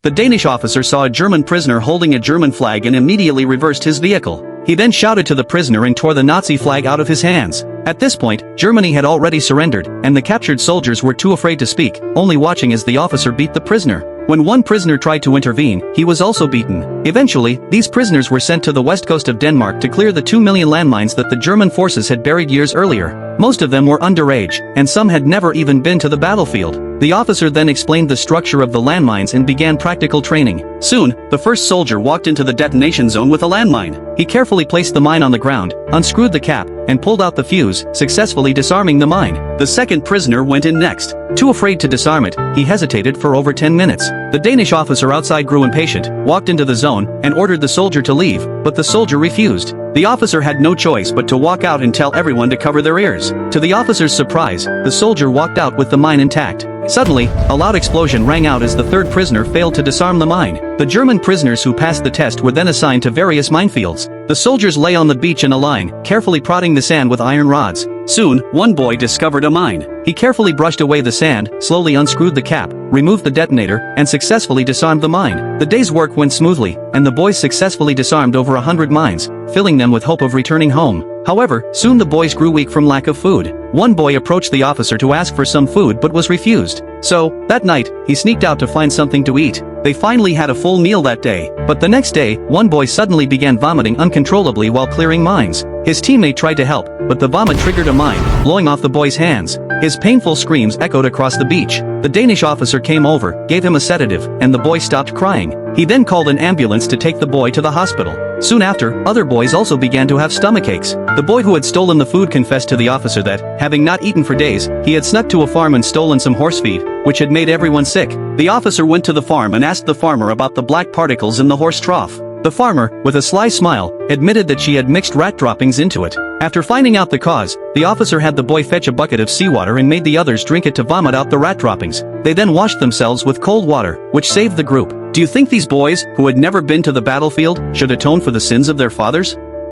The Danish officer saw a German prisoner holding a German flag and immediately reversed his vehicle. He then shouted to the prisoner and tore the Nazi flag out of his hands. At this point, Germany had already surrendered, and the captured soldiers were too afraid to speak, only watching as the officer beat the prisoner. When one prisoner tried to intervene, he was also beaten. Eventually, these prisoners were sent to the west coast of Denmark to clear the 2 million landmines that the German forces had buried years earlier. Most of them were underage, and some had never even been to the battlefield. The officer then explained the structure of the landmines and began practical training. Soon, the first soldier walked into the detonation zone with a landmine. He carefully placed the mine on the ground, unscrewed the cap, and pulled out the fuse, successfully disarming the mine. The second prisoner went in next. Too afraid to disarm it, he hesitated for over 10 minutes. The Danish officer outside grew impatient, walked into the zone, and ordered the soldier to leave, but the soldier refused. The officer had no choice but to walk out and tell everyone to cover their ears. To the officer's surprise, the soldier walked out with the mine intact. Suddenly, a loud explosion rang out as the third prisoner failed to disarm the mine. The German prisoners who passed the test were then assigned to various minefields. The soldiers lay on the beach in a line, carefully prodding the sand with iron rods. Soon, one boy discovered a mine. He carefully brushed away the sand, slowly unscrewed the cap, removed the detonator, and successfully disarmed the mine. The day's work went smoothly, and the boys successfully disarmed over 100 mines, filling them with hope of returning home. However, soon the boys grew weak from lack of food. One boy approached the officer to ask for some food but was refused. So, that night, he sneaked out to find something to eat. They finally had a full meal that day, but the next day, one boy suddenly began vomiting uncontrollably while clearing mines. His teammate tried to help, but the vomit triggered a mine, blowing off the boy's hands. His painful screams echoed across the beach. The Danish officer came over, gave him a sedative, and the boy stopped crying. He then called an ambulance to take the boy to the hospital. Soon after, other boys also began to have stomachaches. The boy who had stolen the food confessed to the officer that, having not eaten for days, he had snuck to a farm and stolen some horse feed, which had made everyone sick. The officer went to the farm and asked the farmer about the black particles in the horse trough. The farmer, with a sly smile, admitted that she had mixed rat droppings into it. After finding out the cause, the officer had the boy fetch a bucket of seawater and made the others drink it to vomit out the rat droppings. They then washed themselves with cold water, which saved the group. Do you think these boys, who had never been to the battlefield, should atone for the sins of their fathers?